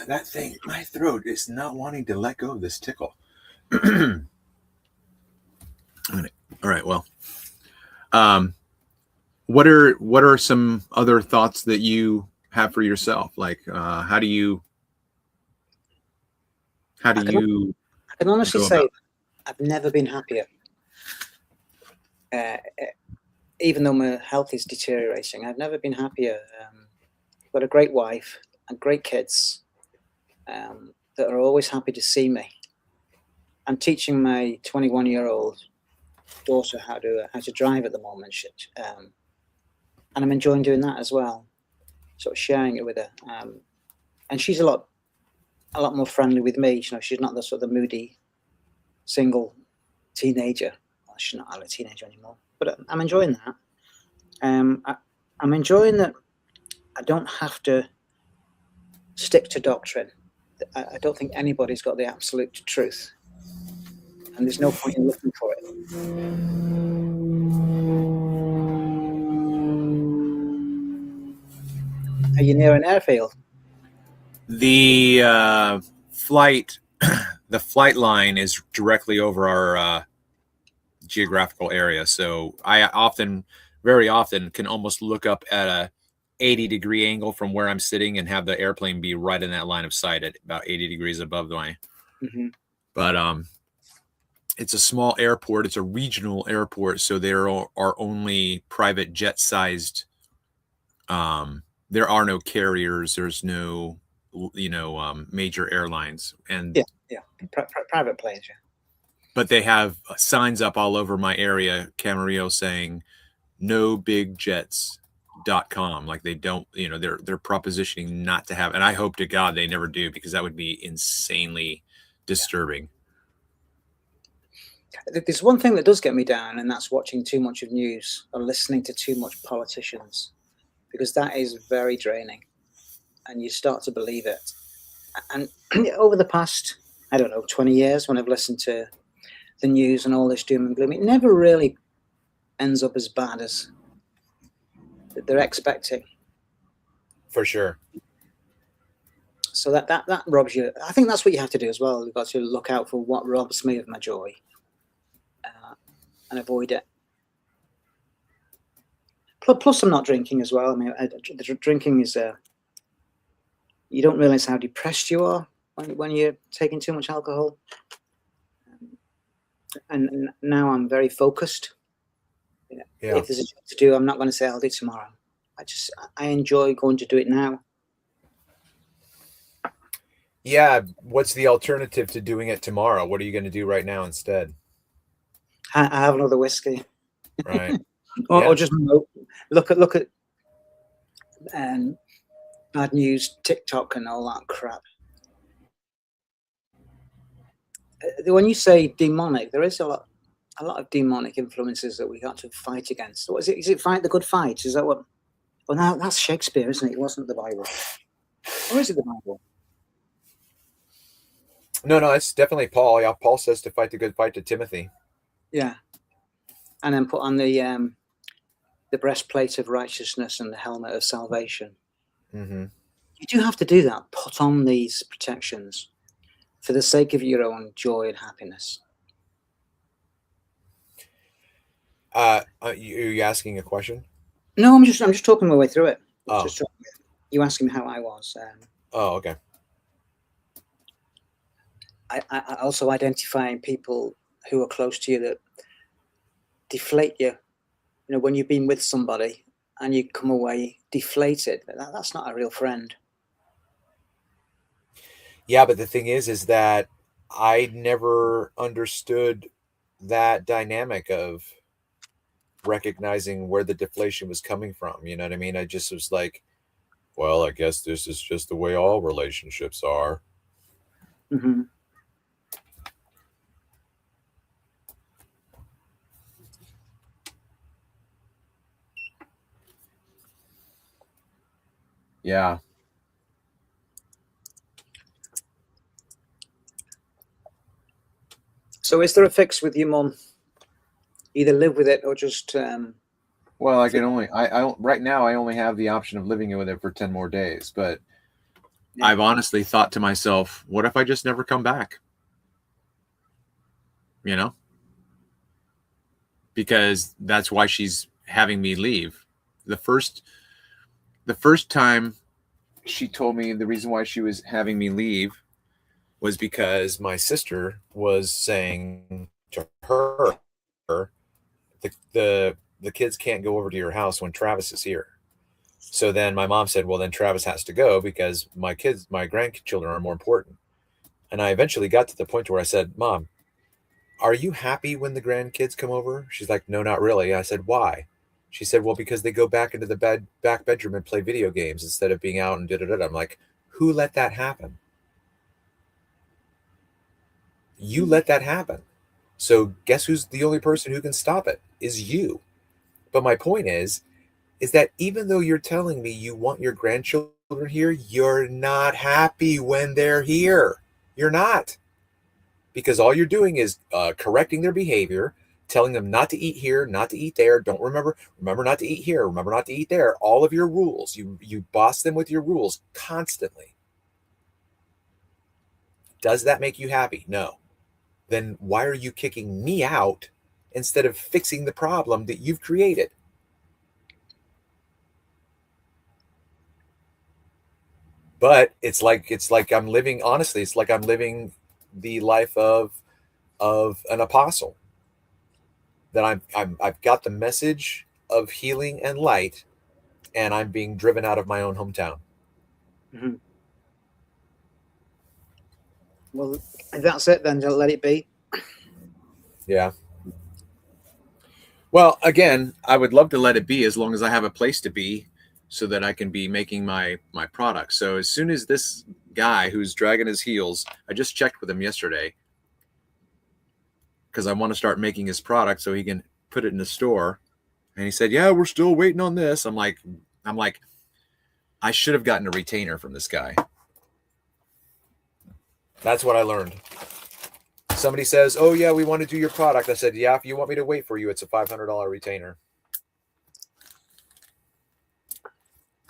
Speaker 1: that thing, my throat is not wanting to let go of this tickle. All right. Well, what are some other thoughts that you have for yourself? Like, how do you I
Speaker 2: can honestly say I've never been happier. Even though my health is deteriorating, I've never been happier. I've got a great wife and great kids that are always happy to see me. I'm teaching my 21-year-old daughter how to drive at the moment, and I'm enjoying doing that as well. Sort of sharing it with her, and she's a lot more friendly with me. She's not the sort of moody single teenager. Well, she's not a teenager anymore, but I'm enjoying that. I'm enjoying that I don't have to stick to doctrine. I don't think anybody's got the absolute truth, and there's no point in looking for it. Are you near an airfield?
Speaker 1: The flight line is directly over our geographical area, so I very often can almost look up at a 80-degree angle from where I'm sitting and have the airplane be right in that line of sight at about 80 degrees above my.
Speaker 2: Mm-hmm.
Speaker 1: But it's a small airport. It's a regional airport, so there are only private jet-sized. There are no carriers. There's no, major airlines, and
Speaker 2: private planes. Yeah.
Speaker 1: But they have signs up all over my area, Camarillo, saying "No big jets.com." Like they don't, they're propositioning not to have, and I hope to God they never do, because that would be insanely disturbing.
Speaker 2: There's one thing that does get me down, and that's watching too much of news or listening to too much politicians, because that is very draining, and you start to believe it. And over the past, 20 years, when I've listened to the news and all this doom and gloom, it never really ends up as bad as they're expecting.
Speaker 1: For sure.
Speaker 2: So that robs you. I think that's what you have to do as well. You've got to look out for what robs me of my joy, and avoid it. Plus, I'm not drinking as well. I mean, the drinking is you don't realize how depressed you are when you're taking too much alcohol. And now I'm very focused. You know,
Speaker 1: Yeah.
Speaker 2: if there's a job to do, I'm not going to say I'll do it tomorrow. I enjoy going to do it now.
Speaker 1: Yeah. What's the alternative to doing it tomorrow? What are you going to do right now instead?
Speaker 2: I have another whiskey.
Speaker 1: Right.
Speaker 2: Or just look at bad news, TikTok, and all that crap. When you say demonic, there is a lot of demonic influences that we got to fight against. What is it? Is it fight the good fight? Is that what? Well, now that's Shakespeare, isn't it? It wasn't the Bible. Or is it the Bible?
Speaker 1: No, it's definitely Paul. Yeah, Paul says to fight the good fight to Timothy.
Speaker 2: Yeah, and then put on the breastplate of righteousness and the helmet of salvation.
Speaker 1: Mm-hmm.
Speaker 2: You do have to do that. Put on these protections for the sake of your own joy and happiness.
Speaker 1: Are you asking a question?
Speaker 2: No, I'm just talking my way through it.
Speaker 1: Oh.
Speaker 2: You asking me how I was.
Speaker 1: Oh, okay.
Speaker 2: I also identifying people who are close to you that deflate you. You know, when you've been with somebody and you come away deflated, that's not a real friend.
Speaker 1: Yeah, but the thing is that I never understood that dynamic of recognizing where the deflation was coming from. You know what I mean? I just was like, well, I guess this is just the way all relationships are.
Speaker 2: Mm-hmm.
Speaker 1: Yeah.
Speaker 2: So is there a fix with your mum? Either live with it or just
Speaker 1: well, I can only I right now I only have the option of living with it for 10 more days, but yeah. I've honestly thought to myself, what if I just never come back? You know? Because that's why she's having me leave. The first time she told me the reason why she was having me leave was because my sister was saying to her, the kids can't go over to your house when Travis is here. So then my mom said, well, then Travis has to go because my grandchildren are more important. And I eventually got to the point where I said, Mom, are you happy when the grandkids come over? She's like, no, not really. I said, why? She said, well, because they go back into the back bedroom and play video games instead of being out and da-da-da. I'm like, who let that happen? You let that happen. So guess who's the only person who can stop it is you. But my point is that even though you're telling me you want your grandchildren here, you're not happy when they're here. You're not. Because all you're doing is correcting their behavior, telling them not to eat here, not to eat there. Don't remember not to eat here, remember not to eat there. All of your rules. You boss them with your rules constantly. Does that make you happy? No. Then why are you kicking me out instead of fixing the problem that you've created? But it's like I'm living, honestly, it's like I'm living the life of an apostle. That I've got the message of healing and light, and I'm being driven out of my own hometown.
Speaker 2: Mm-hmm. Well, if that's it, then let it be.
Speaker 1: Yeah. Well, again, I would love to let it be as long as I have a place to be so that I can be making my product. So as soon as this guy who's dragging his heels, I just checked with him yesterday because I want to start making his product so he can put it in the store. And he said, yeah, we're still waiting on this. I'm like, I should have gotten a retainer from this guy. That's what I learned. Somebody says, oh, yeah, we want to do your product. I said, yeah, if you want me to wait for you, it's a $500 retainer.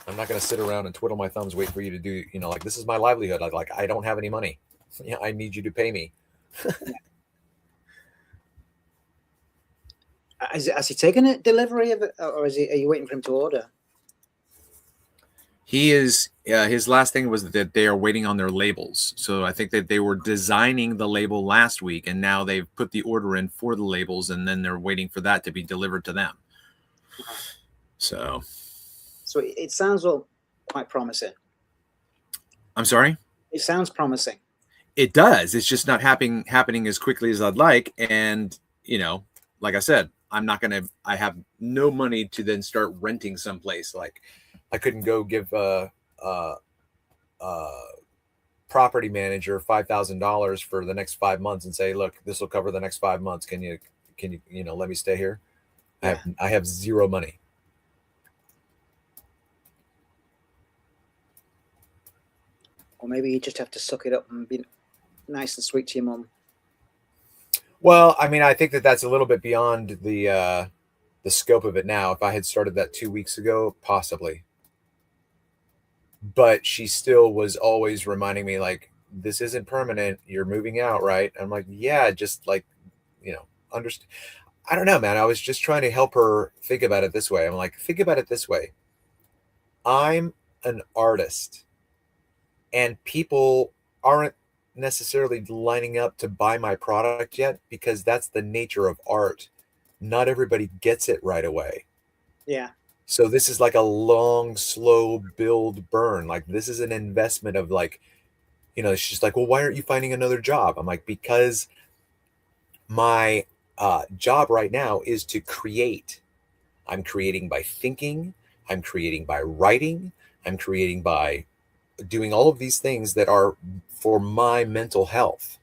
Speaker 1: I'm not going to sit around and twiddle my thumbs, wait for you to do, like, this is my livelihood. I don't have any money. Yeah, I need you to pay me.
Speaker 2: Has he taken a delivery of it, or are you waiting for him to order?
Speaker 1: He is. His last thing was that they are waiting on their labels. So I think that they were designing the label last week, and now they've put the order in for the labels, and then they're waiting for that to be delivered to them. So
Speaker 2: it sounds all quite promising.
Speaker 1: I'm sorry?
Speaker 2: It sounds promising.
Speaker 1: It does. It's just not happening as quickly as I'd like. And, like I said, I have no money to then start renting someplace. Like I couldn't go give a property manager $5,000 for the next 5 months and say, look, this will cover the next 5 months. Can you let me stay here? Yeah. I have zero money.
Speaker 2: Or maybe you just have to suck it up and be nice and sweet to your mum.
Speaker 1: Well, I mean, I think that that's a little bit beyond the scope of it now. If I had started that 2 weeks ago, possibly. But she still was always reminding me, like, this isn't permanent. You're moving out, right? I'm like, yeah, just like, understand. I don't know, man. I was just trying to help her think about it this way. I'm like, think about it this way. I'm an artist. And people aren't necessarily lining up to buy my product yet because that's the nature of art. Not everybody gets it right away.
Speaker 2: Yeah.
Speaker 1: So this is like a long, slow build burn. Like this is an investment of like, it's just like, well, why aren't you finding another job? I'm like, because my job right now is to create. I'm creating by thinking. I'm creating by writing. I'm creating by doing all of these things that are for my mental health.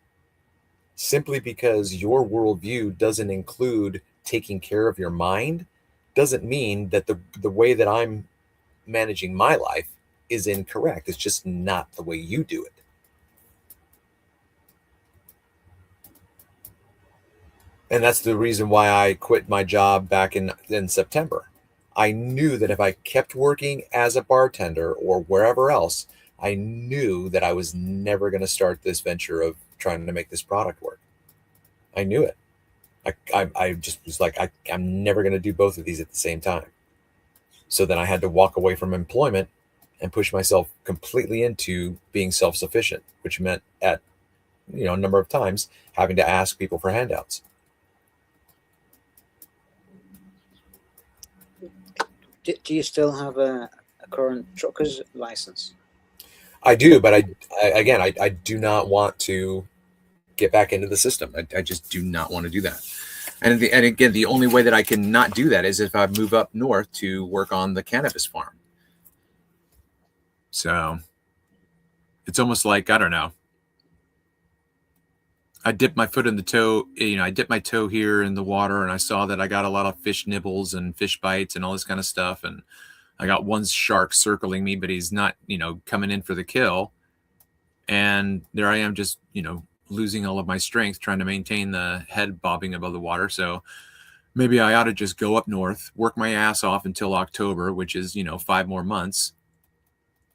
Speaker 1: Simply because your worldview doesn't include taking care of your mind doesn't mean that the way that I'm managing my life is incorrect. It's just not the way you do it. And that's the reason why I quit my job back in September. I knew that if I kept working as a bartender or wherever else, I knew that I was never going to start this venture of trying to make this product work. I knew it. I just was like, I'm never going to do both of these at the same time. So then I had to walk away from employment and push myself completely into being self-sufficient, which meant at, a number of times having to ask people for handouts.
Speaker 2: Do you still have a current trucker's license?
Speaker 1: I do, but I do not want to get back into the system. I just do not want to do that. And again, the only way that I can not do that is if I move up north to work on the cannabis farm. So it's almost like, I don't know. I dipped my foot in the toe, I dipped my toe here in the water and I saw that I got a lot of fish nibbles and fish bites and all this kind of stuff. And I got one shark circling me, but he's not, coming in for the kill. And there I am just, losing all of my strength trying to maintain the head bobbing above the water. So maybe I ought to just go up north, work my ass off until October, which is, 5 more months,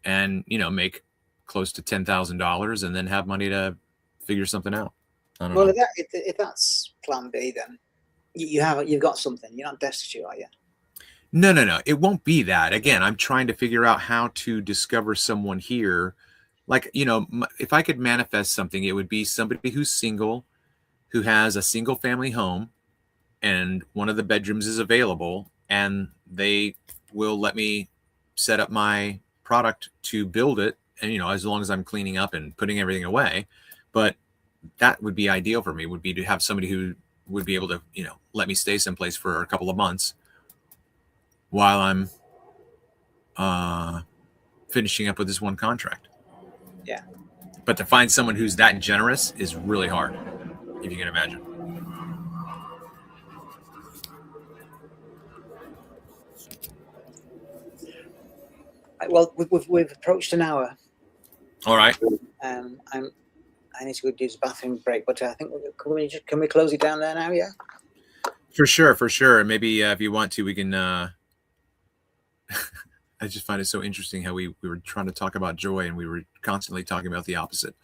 Speaker 1: and, make close to $10,000 and then have money to figure something out. I don't know.
Speaker 2: If that's plan B, then you've got something. You're not destitute, are you?
Speaker 1: No. It won't be that. Again, I'm trying to figure out how to discover someone here. Like, if I could manifest something, it would be somebody who's single, who has a single family home, and one of the bedrooms is available, and they will let me set up my product to build it. And, as long as I'm cleaning up and putting everything away. But that would be ideal for me, would be to have somebody who would be able to, let me stay someplace for a couple of months while I'm finishing up with this one contract.
Speaker 2: Yeah.
Speaker 1: But to find someone who's that generous is really hard, if you can imagine.
Speaker 2: Well, we've approached an hour.
Speaker 1: All right.
Speaker 2: I need to go do this bathroom break, but I think can we close it down there now? Yeah.
Speaker 1: For sure. And maybe if you want to, we can. I just find it so interesting how we were trying to talk about joy and we were constantly talking about the opposite.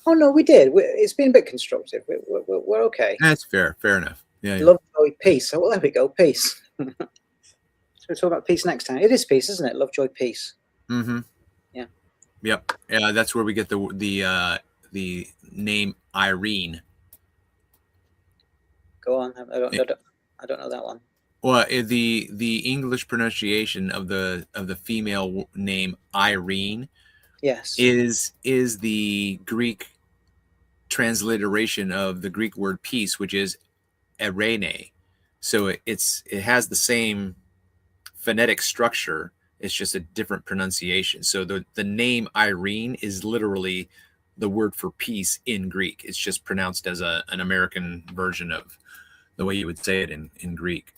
Speaker 2: Oh no, we did. It's been a bit constructive. We're okay.
Speaker 1: That's fair enough. Yeah.
Speaker 2: Love Oh, peace. Oh, well, there we go. Peace. So we'll talk about peace next time. It is peace, isn't it? Love, joy, peace.
Speaker 1: Mm-hmm.
Speaker 2: Yeah.
Speaker 1: Yep. Yeah, that's where we get the name Irene.
Speaker 2: Go on. I don't know that one.
Speaker 1: Well, the English pronunciation of the female name Irene,
Speaker 2: yes,
Speaker 1: is the Greek transliteration of the Greek word peace, which is Irene. So it has the same phonetic structure. It's just a different pronunciation. So the name Irene is literally the word for peace in Greek. It's just pronounced as an American version of the way you would say it in Greek.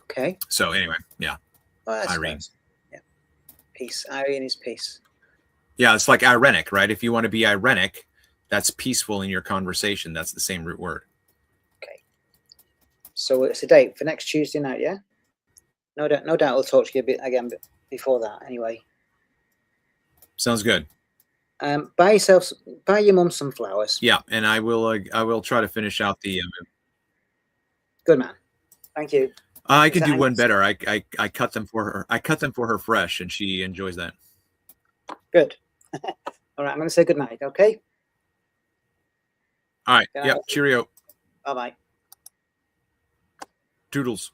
Speaker 2: Okay.
Speaker 1: So anyway, yeah.
Speaker 2: Well,
Speaker 1: Irene.
Speaker 2: Nice. Yeah. Peace. Irene is peace.
Speaker 1: Yeah, it's like irenic, right? If you want to be irenic, that's peaceful in your conversation. That's the same root word.
Speaker 2: Okay. So it's a date for next Tuesday night, yeah? No doubt we'll talk to you a bit again before that anyway.
Speaker 1: Sounds good.
Speaker 2: Buy your mum some flowers.
Speaker 1: Yeah, and I will try to finish out the.
Speaker 2: Good man. Thank you.
Speaker 1: I can do one better. I cut them for her. I cut them for her fresh, and she enjoys that.
Speaker 2: Good. All right, I'm going to say good night. Okay.
Speaker 1: All right. Yep. Cheerio.
Speaker 2: Bye bye.
Speaker 1: Toodles.